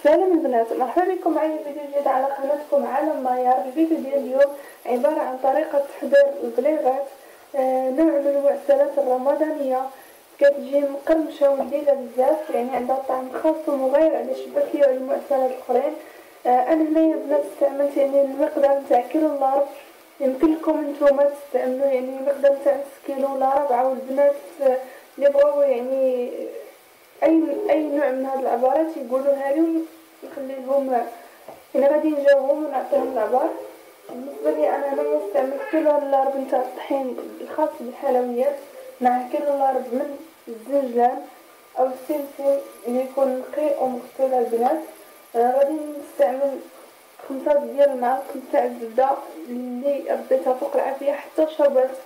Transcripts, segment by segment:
سلام البنات، مرحبا بكم معايا فيديو جديد على قناتكم عالم مايار. الفيديو ديال اليوم عبارة عن طريقة تحضير البليغات، نوع من المعسلات الرمضانية كتجي مقرمشة ولذيذة بزاف، يعني عندها طعم خاص ومغاير على الشبكية وعلى المعسلات الاخرين. انا هنايا البنات استعملت يعني المقدار نتاع كيلو الا ربع، يمكن لكم نتوما تستعملوا يعني مقدار نتاع نص كيلو الا ربع، والبنات اللي بغاو يعني اي نوع من هاد العبارات يقولوها لي نخلي لهم، يعني غادي نجاوبهم ونعطيهم العبار. بالنسبه لي انا هنايا استعملت كيلو الا ربع نتاع الطحين الخاص بالحلويات مع كيلو الا ربع من الزنجلان او السمسم اللي يكون نقي ومغسول البنات. غادي نستعمل 5 ديال المعالق نتاع الزبده اللي رديتها فوق العافيه حتى شربت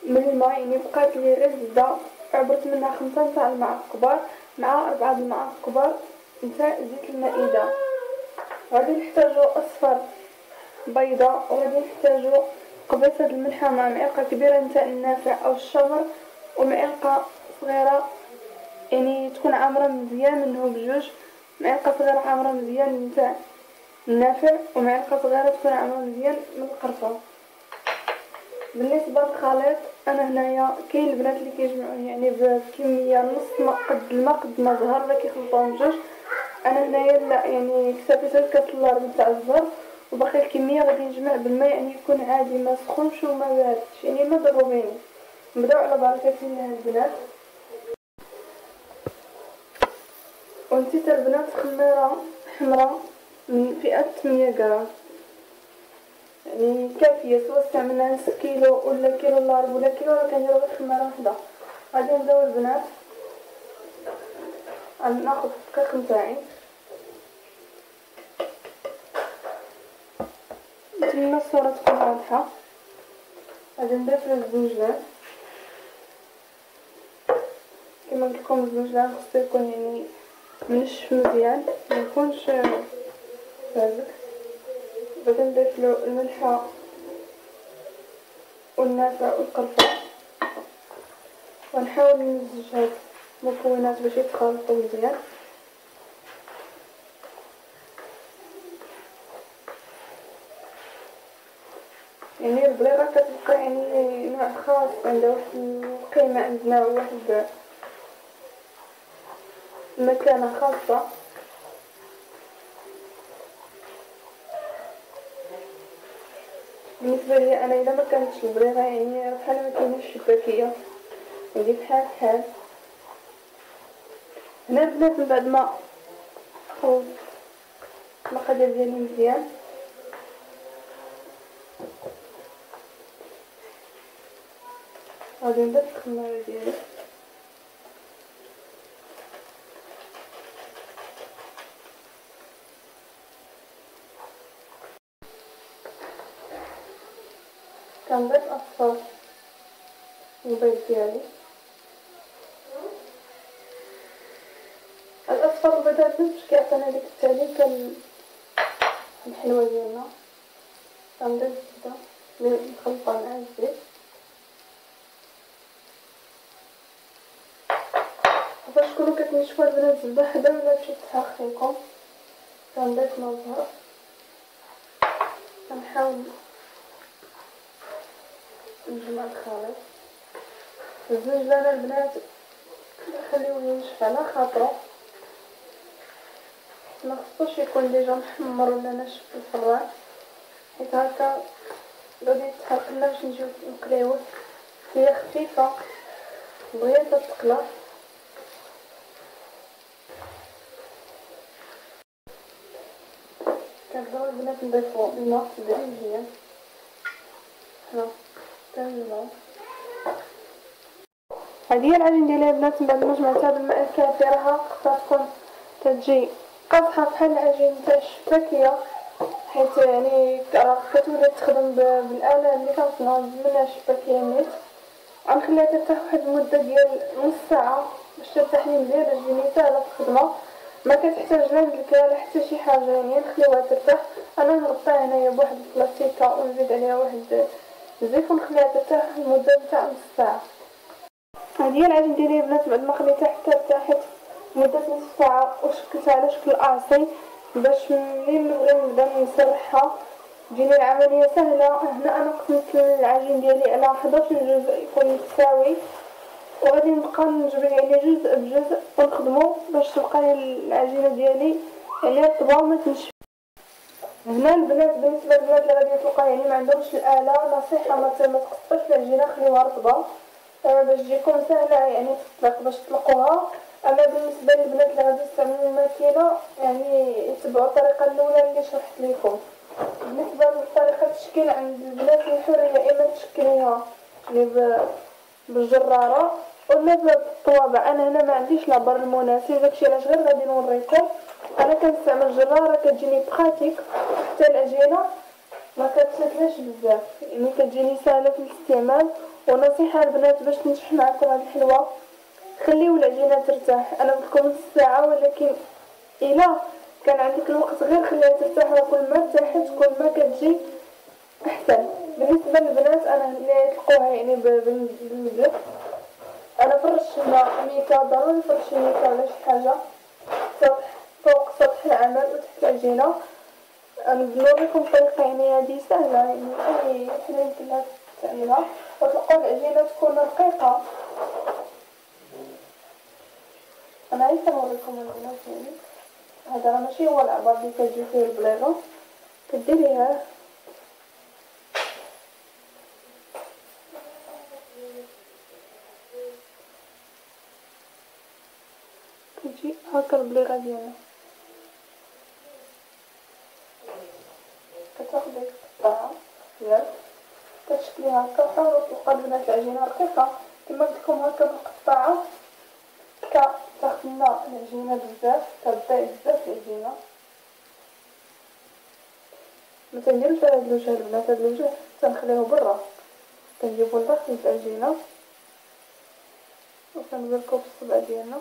من الماء، يعني بقات لي غير الزبده، عبرت منها 5 نتاع المعالق كبار مع 4 المعالق كبار نتاع زيت المائده. غادي نحتاجو اصفر بيضه، وغادي نحتاجو قبيصه الملحه مع معلقه كبيره نتاع النافع او الشمر، ومعلقه صغيره يعني تكون عامره مزيان منهم بجوج، معلقه صغيره عامره مزيان نتاع النافع، ومعلقه صغيره تكون عامره مزيان من القرفه. بالنسبه للخليط انا هنايا كاين البنات اللي كيجمعوه يعني بكميه نص قد الماء قد ما زهر لا كيخلطوهم بجوج. انا هنايا لا، يعني كتبت الكاس الا ربع تاع الزهر وباقي الكميه غادي نجمع بالماء، يعني يكون عادي ما سخونش وما باردش، يعني ما ضروبيني. نبداو على بركه الله البنات. ونسيت البنات خميره حمراء من فئه 8 غرام، يعني كافيه سواء استعملنا نص كيلو ولا كيلو الا ربع ولا كيلو، راه كنديرو غير خميره وحده. غادي نبداو البنات، غادي ناخذ الدقيق نتاعي، نتمنى الصوره تكون واضحه. غادي نضيف له الزنجلان، كما قلت لكم الزنجلان خصو يكون يعني منشف مزيان ما يكونش ساذج. غادي نضيف له الملحه والنافع والقرفه، ونحاول نمزج هاد المكونات باش يتخلطوا مزيان. يعني البليغه كتبقى يعني نوع خاص، عندها واحد القيمه عندنا، واحد مكانه خاصه. بالنسبه لي انا اذا ما كانتش البليغه يعني بحال ما كايناش الشباكيه، يعني بحال هنا البنات من بعد ما خلط المقادير ديالي مزيان غادي نضيف الخميره ديالي، كنضيف اصفر البيض ديالي. الاصفر والبيض هاد باش كيعطينا ديك التعليكه الحلوه ديالنا. كنضيف الزبده اللي مخلطه مع الزيت، باش تكونوا كتنشفوا البنات الزبده حدا ولا تمشي تحرق فيكم. كنضيف ما زهر، كنحاول نجمع الخليط. الزنجلان البنات نخليوه ينشف على خاطرو، ما خصوش يكون ديجا محمر ولا ناشف في الفران، حيت هكا غادي يتحرق لنا باش نجيو نقليوه. هي خفيفه بغيتها تقلى. كنبداو البنات نضيفو الماء تدريجيا، هنا كنجمعو. هذه هي العجين ديالي البنات. من بعد ما جمعتها بالماء الكافي راها خصها تكون تجي قاصحه بحال العجين تاع الشباكيه، حيت يعني كتولي تخدم بالاله اللي كنصنعو منها الشباكيه نيت. غنخليها ترتاح واحد المده ديال نص ساعه باش ترتاح لي مزيان، باش تجيني ساهله في الخدمه، ما كتحتاج لا ندلكها لا حتى شي حاجه، يعني نخليوها ترتاح. انا نغطيها هنايا بواحد البلاستيكه ونزيد عليها واحد الزيت ونخليها ترتاح لمده تاع نص ساعه. هذه هي العجين ديالي البنات. بعد ما خليتها حتى ارتاحت مده نص ساعه وشكلتها على شكل اعصي، باش منين نبغي نبدا نسرحها تجيني العمليه سهله. هنا انا قسمت العجين ديالي على 11 جزء يكون متساوي، وغادي نبقى نجبر يعني جزء بجزء ونخدمو باش تبقى العجينه ديالي يعني رطبه وما تنشف. هنا البنات بالنسبه للبنات اللي غادي يطلقوا يعني ما عندهمش الاله، نصيحه ما تقطعوش العجينه، خليوها رطبه باش تجيكم سهله يعني تطلق باش تطلقوها. اما بالنسبه للبنات اللي غادي يستعملوا الماكينه يعني يتبعوا الطريقه الاولى اللي شرحت لكم. بالنسبه لطريقه التشكيل عند البنات هي حريه، اما تشكليها يعني بالجراره ولا بالطوابع. انا هنا ما عنديش لابر المناسب، داكشي علاش غير غادي نوريكم. انا كنستعمل جراره كتجيني براتيك، حتى العجينه ما كتشتلاش بزاف يعني كتجيني سهله في الاستعمال. ونصيحه البنات باش تنجح معكم هاد الحلوه خليو العجينه ترتاح. انا قلتلكم نص ساعه، ولكن الا كان عندك الوقت غير خليها ترتاح، وكل ما ارتاحت كل ما كتجي احسن. بالنسبه للبنات انا اللي تلقوها يعني بالمدلك، انا فرشنا ميكا، ضروري نفرش ميكا ولا شي حاجه سطح فوق سطح العمل وتحت العجينه. نوريكم طريقه يعني هذه سهله، يعني اي وحده يمكن لها تعملها وتلقاو العجينه تكون رقيقه. انا عايزه نوريكم البنات يعني هذا راه ماشي هو العبار اللي كتجي فيه البليغه، كديريها كتجي هكا البليغه ديالنا، كتاخدي قطعه ياك كتشكليها هكا. وحاولوا تلقاو البنات العجينه رقيقه كما قلت لكم هكا بالقطعه. كتاخدنا العجينه بزاف، كتضيع بزاف العجينه. ما تنديروش على هاد الوجه البنات، هاد الوجه تنخليوه برا، كنجيبو لداخل العجينه وكنبركو بالصبع ديالنا.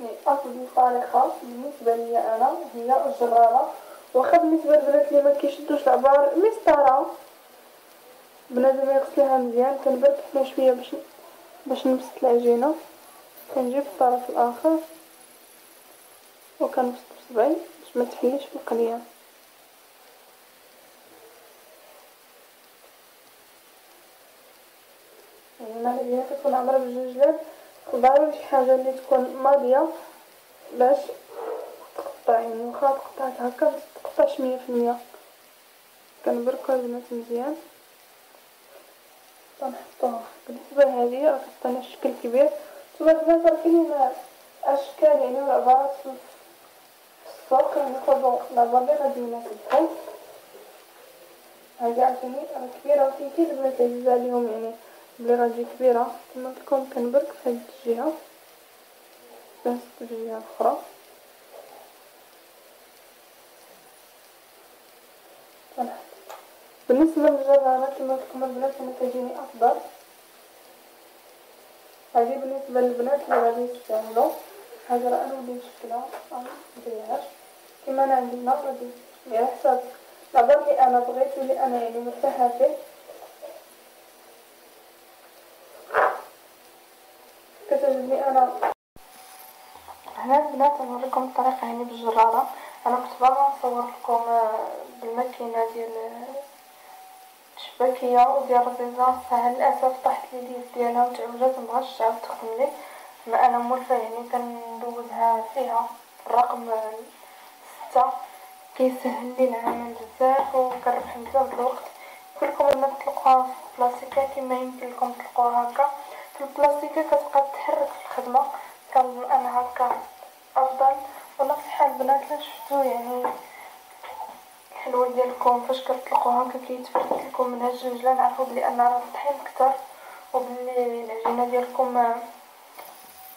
يعني افضل طريقه بالنسبه لي انا هي الجراره، واخا بالنسبه للبنات اللي ما كيشدوش العبار مسطره بنادم يغسلها مزيان. كنبرك حنا شويه باش نبسط العجينه، كنجيب الطرف الاخر وكنبسط بصبعي باش ما تحليش في القليه. يعني العجينه كتكون عامره بالجوج، ضروري شي حاجه اللي تكون ماضيه باش تقطع، يعني واخا تقطعت هكا متقطعش 100%. كنبركو البنات مزيان ونحطوها. بالنسبه لهذه راه كتعطينا شكل كبير. نتوما البنات راه كاينين اشكال يعني وعبارات في السوق، يعني خذوا العبار اللي غادي يناسبكم. هذه عاوتاني راه كبيره، وكاين كاين البنات اللي عليهم يعني بلي غادي كبيره. كما قلت لكم كنبرك في هذه الجهه باش في الجهه الاخرى. بالنسبه للجراره كما قلت لكم البنات انا كتجيني افضل. هذه بالنسبه للبنات اللي غادي يستعملوا. هذا راه انا ولي نشكلها مديرهاش كما انا عندي هنا، غادي على حساب العبار اللي انا بغيت واللي انا يعني مرتاحه فيه. كتعجبني انا. هنا البنات نوريكم الطريقه يعني بالجراره. انا كنت باغا نصور لكم بالماكينه ديال الشباكيه وديال الرزيزه، للاسف طاحت لي اليد ديالها وتعوجات مبغاش تعاود تخدم لي. ما انا مولفه يعني كندوزها فيها الرقم 6 كيسهل لي العمل بزاف وكنربح بزاف الوقت. كلكم لما تطلقوها في البلاصيكه كما يمكن لكم تطلقوها هكا في البلاصيكه كتبقى تحرك في الخدمه. كنظن انا هكا افضل. ونصيحه البنات لا شفتو يعني الحلوه ديالكم فاش كتطلقوها هكا كيتفرد لكم من هاد الجوج، نعرفوا بلي ان راه الطحين كتر وبلي العجينه ديالكم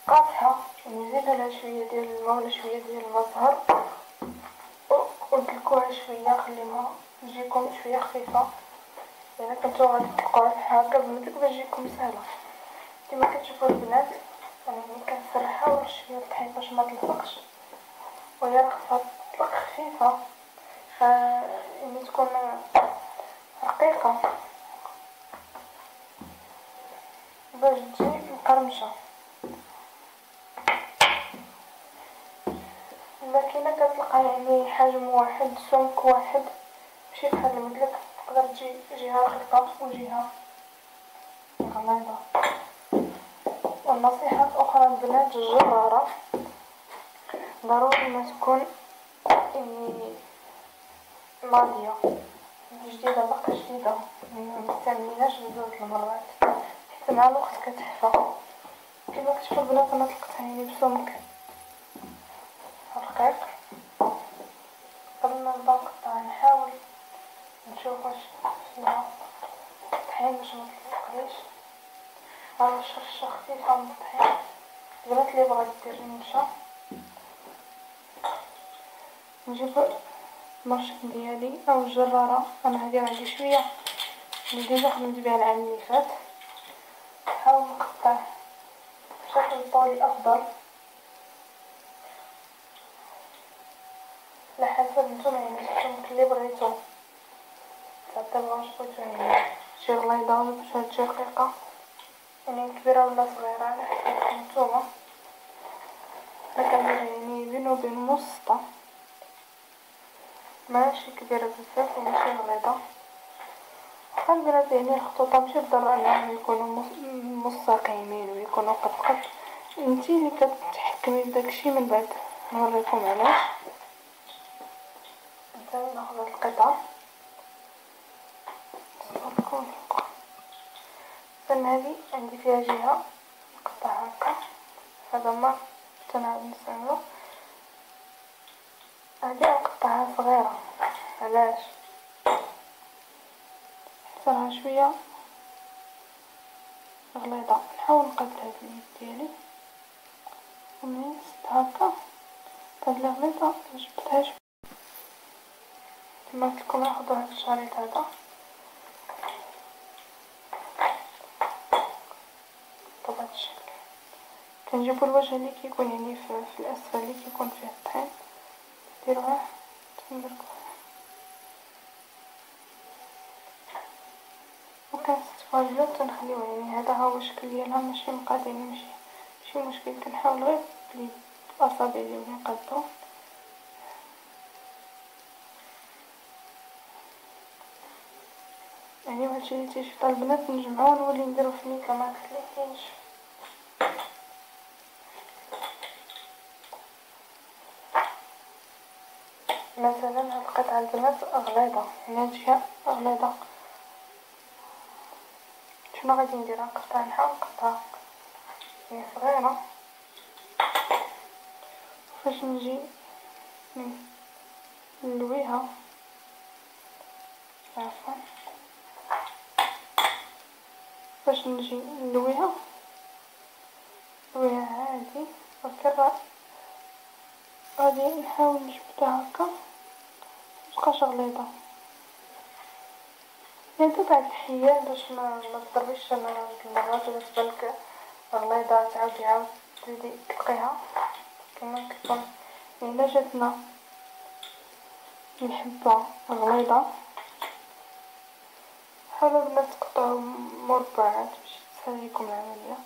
قاصحه. نزيدو لها شويه ديال الماء ولا شويه ديال المزهر ودلكوها شويه، خليوها تجيكم شويه خفيفه. يعني كنتو غادي تلقاوها هكا بالمدلك باش تجيكم سهله. كما كتشوفوا البنات انا كنسرحها ورش شويه الطحين باش ما تلصقش، وهي راه خصها تطلق خفيفه يعني تكون رقيقه باش تجي مقرمشه. الماكينه كتلقى يعني حجم واحد، سمك واحد، ماشي بحال المدلك تقدر تجي جهه رقيقه وجهه غليظه. والنصيحه الاخرى البنات، الجراره ضروري ما تكون يعني ناضيه جديده، باقا جديده، مستعمليناش بزاف المرات حتى مع الوقت كتحفى. كما كتشوفوا البنات انا طلقتها يعني بسمك رقيق. قبل ما نبدا نقطع نحاول نشوف واش فيها الطحين باش متلصقليش، على رشه خفيفه من الطحين. البنات اللي بغات دير النشا نجيب المرشق ديالي او الجراره، انا هادي عندي شويه اللي ديجا خدمت بها العام اللي فات. نحاول نقطع بشكل طولي افضل على حسب نتوما يعني السمك اللي بغيتو، حتى واش بغيتو يعني شي غليظه ولا باش تجي رقيقه، يعني كبيره ولا صغيره على حسب نتوما. انا كندير يعني بين وبين متوسطه، ماشي كبيره بزاف وماشي غليظه. البنات يعني الخطوطه ماشي بالضروره انهم يكونوا مستقيمين ويكونوا قد قد، انتي اللي كتحكمي بداكشي. من بعد نوريكم علاش. مثلا ناخذ القطعه نصوركم مثلا هذه عندي فيها جهه نقطعها هكا، هذا ما تنعاود نستعملو. هذه نقطعها صغيره علاش صراحه شويه غليظه. نحاول نقاد هاد اليد ديالي ومنين زدت هكا هاد الغليظه جبتهاش كما قلت لكم. ناخذ هاد الشريط هذا بهذا الشكل، كنجيبو الوجه اللي كيكون يعني في الاسفل اللي كيكون فيه الطحين، ديروه تندركوه وكنستفوا الجو تنخليوه. يعني هذا هو الشكل ديالها، ماشي مقاد يعني ماشي مشكل. كنحاول غير باليد باصابع ديالي نقادو. يعني هادشي اللي تيشفط البنات نجمعوه ونولي نديرو في الميكا ما كتليكينش. مثلا هاد القطعه البنات غليظه، يعني هاد الجهه غليظه، شنو غادي ندير؟ نقطع، نحاول نقطعها هي صغيره. فاش نجي نلويها، عفوا فاش نجي نلويها عادي وكرة غادي نحاول نجبدها هكا متبقاش غليظه. يعني تبع الحيال باش ما تضربيش انا المرات ولا تبانلك غليظه تعاود تزيدي تلقيها كما كتكون. الا جاتنا الحبه غليظه حاولوا البنات تقطعوا مربعات باش تسهل لكم العمليه.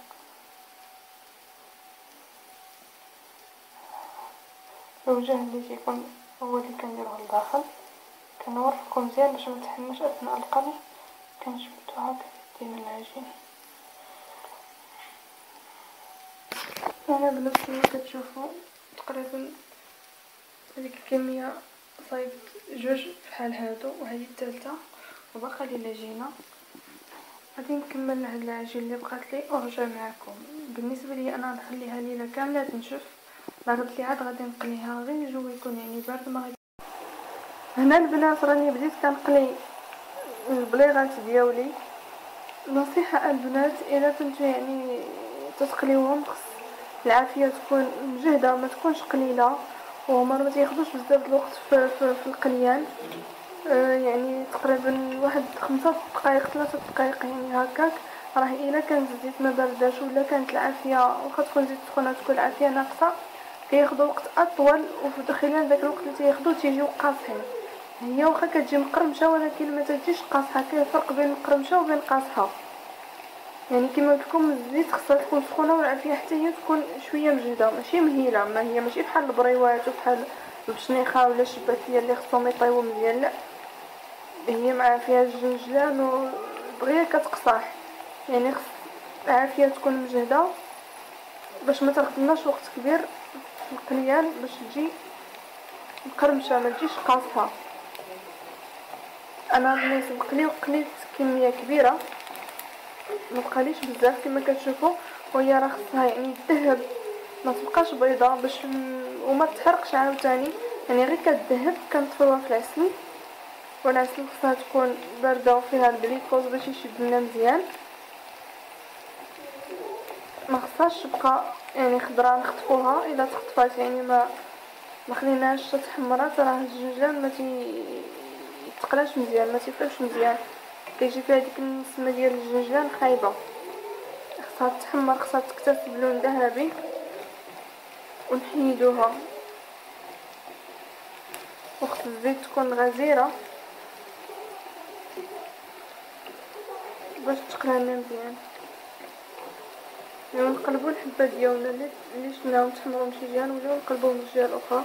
الوجه اللي تيكون هو اللي كنديروه لداخل كنوركم مزيان باش ما تحنش اثناء القلي. كنجبدو هكا ديال العجين. انا بنفس ما كتشوفوا تقريبا هذيك الكميه صايبت جوج بحال هادو وهذه الثالثه وباقا لي العجينه. غادي نكمل هاد العجين اللي بقات لي ونرجع معكم. بالنسبه لي انا نخليها ليله كامله تنشف، لا غد لي عاد غادي نقليها غير الجو يكون يعني بارد. ما غادي هنا البنات راني بديت كنقلي البليغات ديالي. نصيحه البنات الا كنتو يعني تتقليوهم خص العافيه تكون مجهده ما تكونش قليله، وهما ما تياخذوش بزاف الوقت في القليان. يعني تقريبا واحد 5 دقائق 3 دقائق يعني هكاك. راه الا كانت الزيت ما بارداش ولا كانت العافيه واخا تكون زيت سخونه تكون العافيه ناقصه كياخذوا وقت اطول، وفي خلال داك الوقت اللي تياخذوا تيجيو قاصحين. هي واخا كتجي مقرمشه ولكن ما تجيش قاصحه. كاين فرق بين مقرمشه وبين قاصحه. يعني كما قلت لكم الزيت خصها تكون سخونه والعافيه حتى هي تكون شويه مجهده، ماشي مهيله، ما هي ماشي بحال البريوات وبحال البشنيخه ولا الشباتيه اللي خصهم يطيبوا مزيان، لا هي مع فيها الجنجلان ودغيا كتقصاح. يعني خص العافيه تكون مجهده باش ما تاخدناش وقت كبير في القليان، باش تجي مقرمشه ما تجيش قاصحه. انا ملي سبقني وقليت كميه كبيره ما بقاليش بزاف كما كتشوفوا، وهي راه خصها يعني تذهب ما تبقاش بيضه باش وما تحرقش عاوتاني، يعني غير كتذهب كنطفيوها في العسل، والعسل خصها تكون بارده وفيها الجليكوز باش يشد لنا مزيان. ما خصهاش تبقى يعني خضراء نخطفوها، الا تخطفات يعني ما خليناهاش تحمرات راه الجنجلان ما يتقلاش مزيان، ما تيفرش مزيان، كيجي فيها ديك النسمه ديال الجنجلان خايبه. خصها تحمر، خصها تكتسب لون ذهبي ونحيدوها. وخص الزيت تكون غزيره باش تقلى لنا مزيان. نقلبوا الحبه ديالنا اللي شفناهم تحمروا من شي جهه نوليو نقلبوهم من الجهه الاخرى.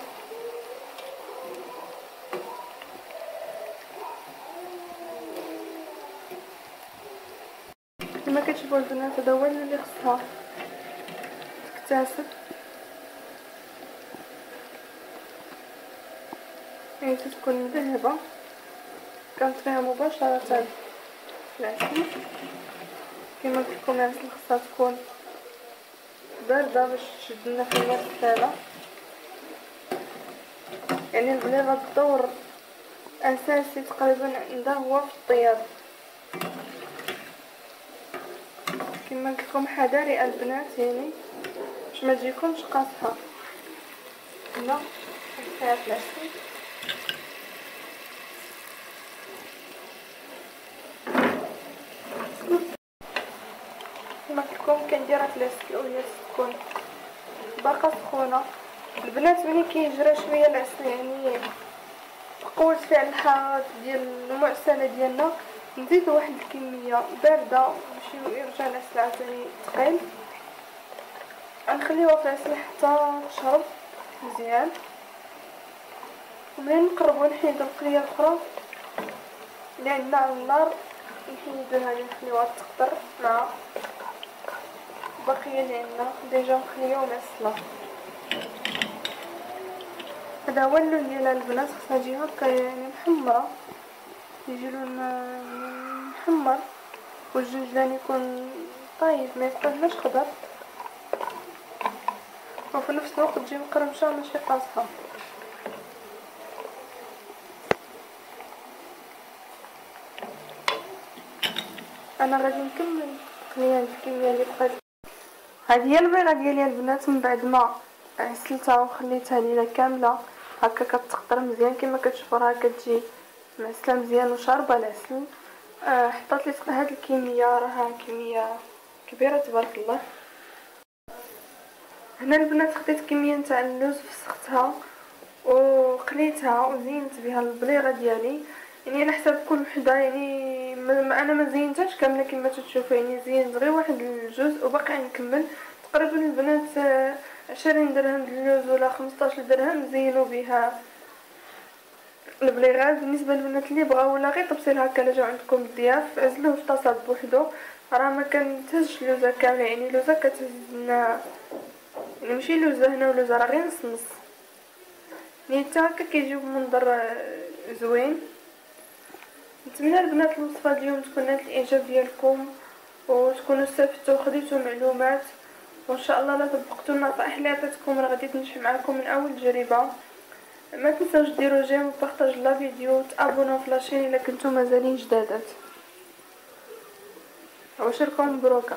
كما كتشوفوا البنات هذا هو اللي خصها تكتسب، يعني تكون مذهبه كنطفيها مباشره في العسل. كما قلت لكم العسل خصها تكون بارده باش تشد لنا في الماء الساله. يعني البليغه الدور اساسي تقريبا عندها هو في الطياب. كما قلت لكم حذاري البنات يعني باش ما تجيكمش قاصحه. هنا نحطيها في العسل كما قلت لكم كنديرها في العسل وهي تكون باقا سخونه. البنات ملي كيجرى شويه العسل يعني قوه فعل الحراره ديال المعسله ديالنا نزيدو واحد الكميه بارده باش يرجع العسل عاوتاني ثقيل. غنخليوها في العسل حتى تشرب مزيان، ومنين نقربو نحيدو القليه الاخرى اللي عندنا على النار نحيدوها نخليوها تقطر مع البقيه اللي عندنا ديجا مخليه ومعسله. هذا هو اللون ديال البنات، خصها تجي هكا يعني محمره، يجي لون محمر والجنجلان يكون طايب ما يبقاش خضر، وفي نفس الوقت تجي مقرمشه ماشي قاصحه. انا غادي نكمل تقليه الكميه اللي بقات. هذه هي البيضه ديالي البنات من بعد ما عسلتها وخليتها ليله كامله هكا كتقطر مزيان. كما كتشوفوا راه كتجي معسله مزيان وشاربه العسل. حطيت لي هاد الكميه راها كميه كبيره تبارك الله. هنا البنات خديت كميه نتاع اللوز فسختها وقليتها وزينت بها البليغه ديالي، يعني على حساب كل وحده. يعني انا ما زينتهاش كامله كما تشوفوا، يعني زينت غير واحد الجزء وباقي نكمل. تقريبا البنات 20 درهم اللوز ولا 15 درهم زينوا بها البليغات. بالنسبه للبنات اللي بغاو ولا غير طبسيل هكا لا جاو عندكم الضياف عزلوه في طاسه بوحدو، راه ما كنتهزش اللوزه كامله، يعني اللوزه كتهز لنا يعني ماشي لوزه هنا ولوزه راه غير نص نص، يعني حتى هكا كيجيو بمنظر زوين. نتمنى البنات الوصفه اليوم تكون نالت الاعجاب ديالكم وتكونوا استفدتوا وخديتوا معلومات، وان شاء الله لا طبقتوا النصائح اللي عطيتكم راه غادي تنجح معكم من اول تجربه. ما تنساوش ديروا جيم وبارطاجوا لا فيديو وتابونوا في لاشين الا كنتم مازالين جدادات. وشركم مبروكه.